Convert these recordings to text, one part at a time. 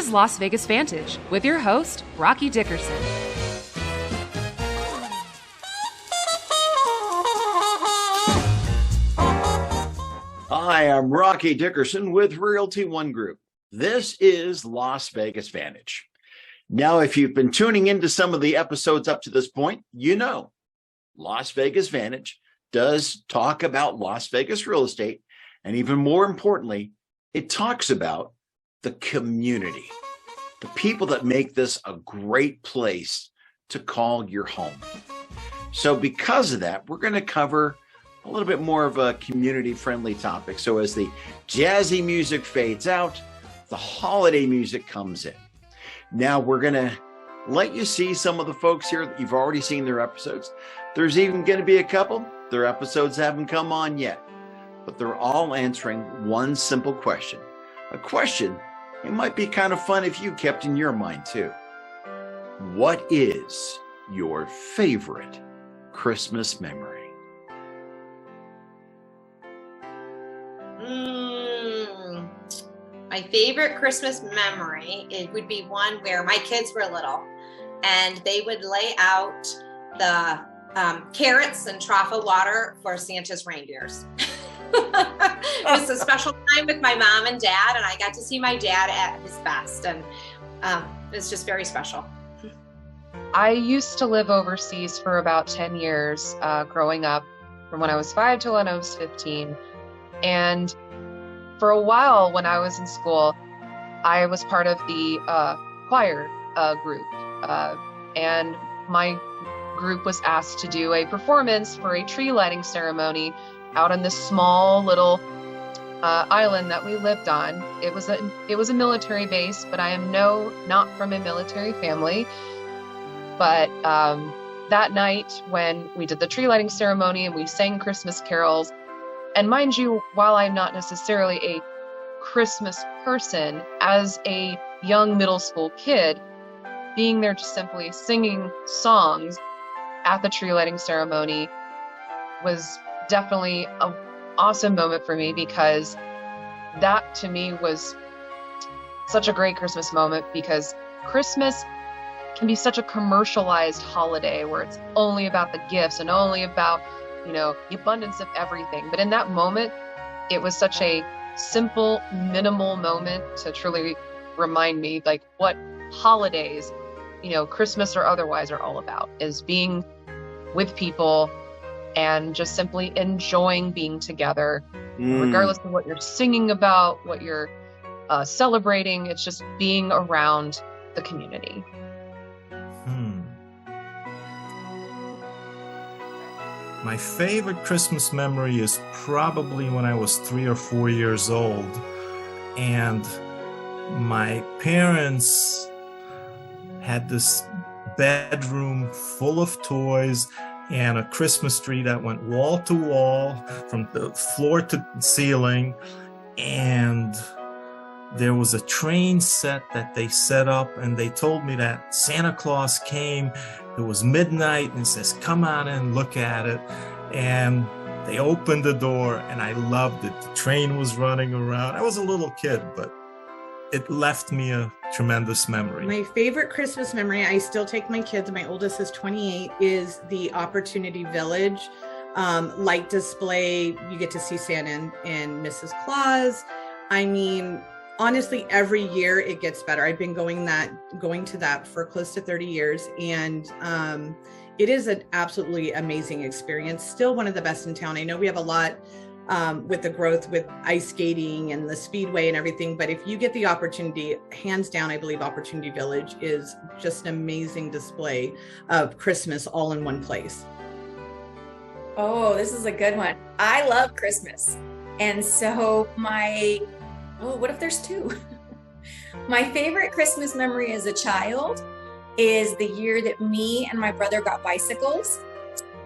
is Las Vegas Vantage with your host, Rocky Dickerson. Hi, I'm Rocky Dickerson with Realty One Group. This is Las Vegas Vantage. Now, if you've been tuning into some of the episodes up to this point, you know Las Vegas Vantage does talk about Las Vegas real estate, and even more importantly, it talks about the community, the people that make this a great place to call your home. So because of that, we're going to cover a little bit more of a community-friendly topic. So as the jazzy music fades out, the holiday music comes in. Now we're going to let you see some of the folks here that you've already seen their episodes. There's even going to be a couple. Their episodes haven't come on yet, but they're all answering one simple question. A question it might be kind of fun if you kept in your mind too. What is your favorite Christmas memory? My favorite Christmas memory, it would be one where my kids were little and they would lay out the carrots and trough of water for Santa's reindeers. It was a special time with my mom and dad, and I got to see my dad at his best, and it's just very special. I used to live overseas for about 10 years growing up, from when I was 5 to when I was 15. And for a while when I was in school, I was part of the choir group. And my group was asked to do a performance for a tree lighting ceremony out on this small little island that we lived on. It was a military base, but I am not from a military family. But that night when we did the tree lighting ceremony and we sang Christmas carols, and mind you, while I'm not necessarily a Christmas person, as a young middle school kid, being there just simply singing songs at the tree lighting ceremony was definitely an awesome moment for me, because that to me was such a great Christmas moment, because Christmas can be such a commercialized holiday where it's only about the gifts and only about, the abundance of everything. But in that moment, it was such a simple, minimal moment to truly remind me like what holidays, Christmas or otherwise, are all about, is being with people and just simply enjoying being together, regardless of what you're singing about, what you're celebrating. It's just being around the community. My favorite Christmas memory is probably when I was 3 or 4 years old, and my parents had this bedroom full of toys and a Christmas tree that went wall to wall from the floor to ceiling, and there was a train set that they set up, and they told me that Santa Claus came. It was midnight, and says, "Come on in, look at it." And they opened the door, and I loved it. The train was running around. I was a little kid, but it left me a tremendous memory. My favorite Christmas memory, I still take my kids, my oldest is 28, is the Opportunity Village light display. You get to see Santa and Mrs. Claus. I mean, honestly, every year it gets better. I've been going to that for close to 30 years. And it is an absolutely amazing experience. Still one of the best in town. I know we have a lot with the growth with ice skating and the speedway and everything. But if you get the opportunity, hands down, I believe Opportunity Village is just an amazing display of Christmas all in one place. Oh, this is a good one. I love Christmas. And so what if there's two? My favorite Christmas memory as a child is the year that me and my brother got bicycles.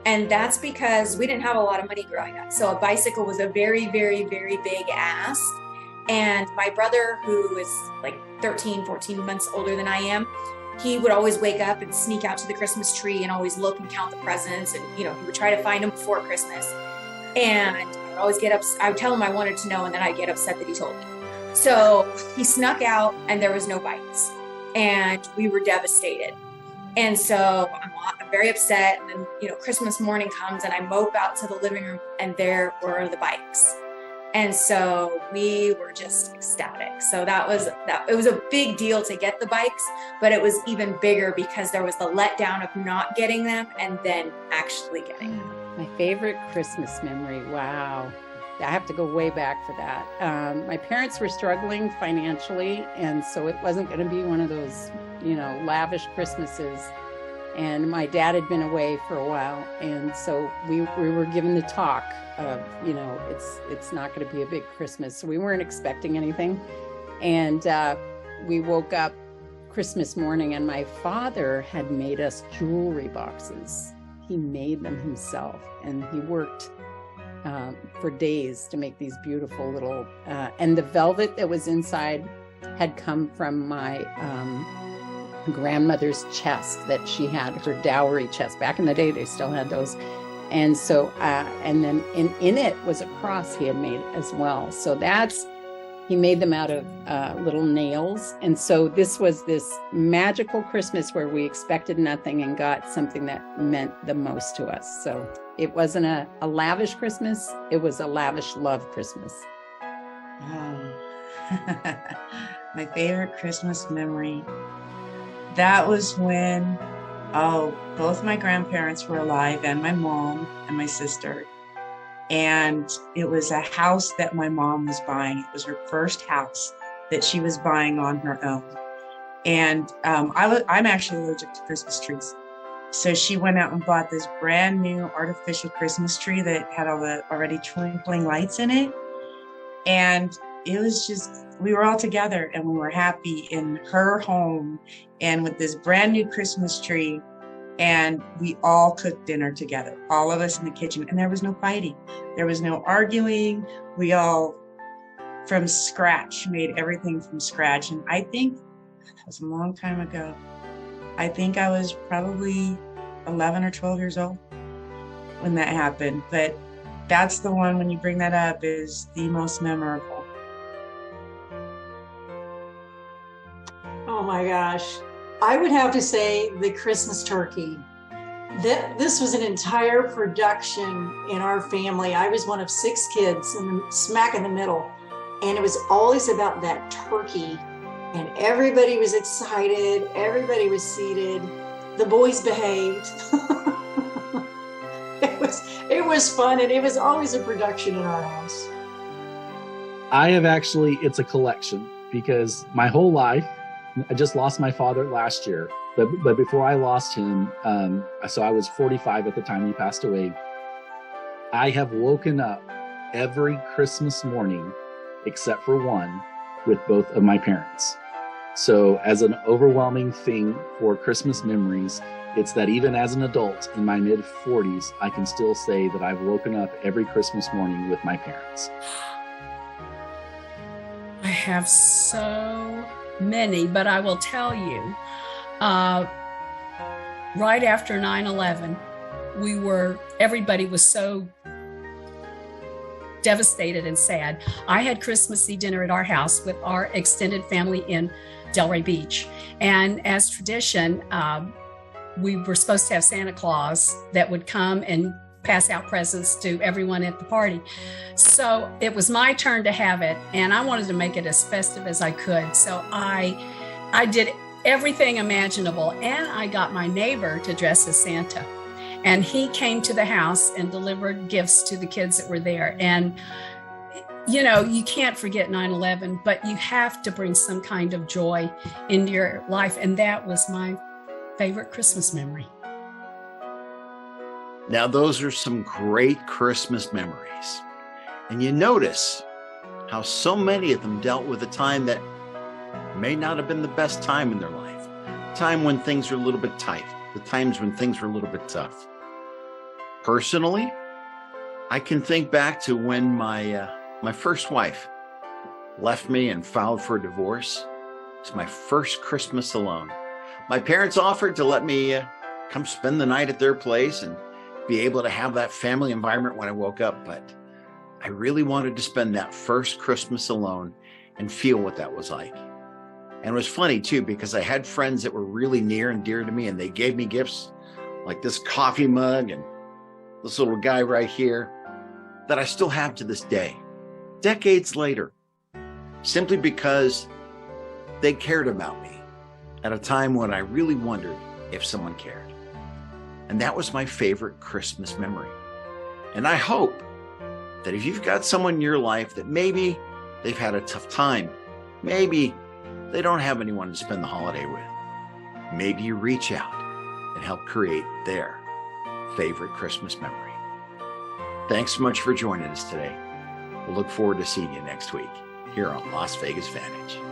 And that's because we didn't have a lot of money growing up. So a bicycle was a very, very, very big ask. And my brother, who is like 13, 14 months older than I am, he would always wake up and sneak out to the Christmas tree and always look and count the presents. And, he would try to find them before Christmas. And I would always get upset. I would tell him I wanted to know, and then I'd get upset that he told me. So he snuck out and there was no bikes, and we were devastated. And so I'm very upset. And then, Christmas morning comes and I mope out to the living room and there were the bikes. And so we were just ecstatic. So it was a big deal to get the bikes, but it was even bigger because there was the letdown of not getting them and then actually getting them. My favorite Christmas memory. Wow. I have to go way back for that. My parents were struggling financially, and so it wasn't going to be one of those, lavish Christmases. And my dad had been away for a while, and so we were given the talk of, it's not going to be a big Christmas. So we weren't expecting anything. And we woke up Christmas morning, and my father had made us jewelry boxes. He made them himself, and he worked for days to make these beautiful little, and the velvet that was inside had come from my grandmother's chest that she had, her dowry chest. Back in the day, they still had those. And so, and then in it was a cross he had made as well. So he made them out of little nails. And so this was this magical Christmas where we expected nothing and got something that meant the most to us. So it wasn't a lavish Christmas. It was a lavish love Christmas. Oh. My favorite Christmas memory. That was when, both my grandparents were alive, and my mom and my sister. And it was a house that my mom was buying. It was her first house that she was buying on her own. And I'm actually allergic to Christmas trees. So she went out and bought this brand new artificial Christmas tree that had all the already twinkling lights in it. And it was just, we were all together and we were happy in her home and with this brand new Christmas tree. And we all cooked dinner together, all of us in the kitchen. And there was no fighting. There was no arguing. We all, from scratch, made everything from scratch. And I think that was a long time ago. I think I was probably 11 or 12 years old when that happened. But that's the one, when you bring that up, is the most memorable. Oh my gosh. I would have to say the Christmas turkey. This was an entire production in our family. I was one of 6 kids smack in the middle. And it was always about that turkey. And everybody was excited. Everybody was seated. The boys behaved. It was fun, and it was always a production in our house. It's a collection, because my whole life, I just lost my father last year, but before I lost him, so I was 45 at the time he passed away. I have woken up every Christmas morning, except for one, with both of my parents. So as an overwhelming thing for Christmas memories, it's that even as an adult in my mid 40s, I can still say that I've woken up every Christmas morning with my parents. I have so many, but I will tell you, right after 9/11, everybody was so devastated and sad. I had Christmas Eve dinner at our house with our extended family in Delray Beach. And as tradition, we were supposed to have Santa Claus that would come and pass out presents to everyone at the party. So it was my turn to have it, and I wanted to make it as festive as I could. So I did everything imaginable, and I got my neighbor to dress as Santa. And he came to the house and delivered gifts to the kids that were there. And, you can't forget 9/11, but you have to bring some kind of joy into your life. And that was my favorite Christmas memory. Now, those are some great Christmas memories. And you notice how so many of them dealt with a time that may not have been the best time in their life. A time when things were a little bit tight. The times when things were a little bit tough. Personally, I can think back to when my first wife left me and filed for a divorce. It's my first Christmas alone. My parents offered to let me come spend the night at their place and be able to have that family environment when I woke up, but I really wanted to spend that first Christmas alone and feel what that was like. And it was funny too, because I had friends that were really near and dear to me, and they gave me gifts like this coffee mug and this little guy right here that I still have to this day, decades later, simply because they cared about me at a time when I really wondered if someone cared. And that was my favorite Christmas memory. And I hope that if you've got someone in your life that maybe they've had a tough time, maybe they don't have anyone to spend the holiday with, maybe you reach out and help create their favorite Christmas memory. Thanks so much for joining us today. We'll look forward to seeing you next week here on Las Vegas Vantage.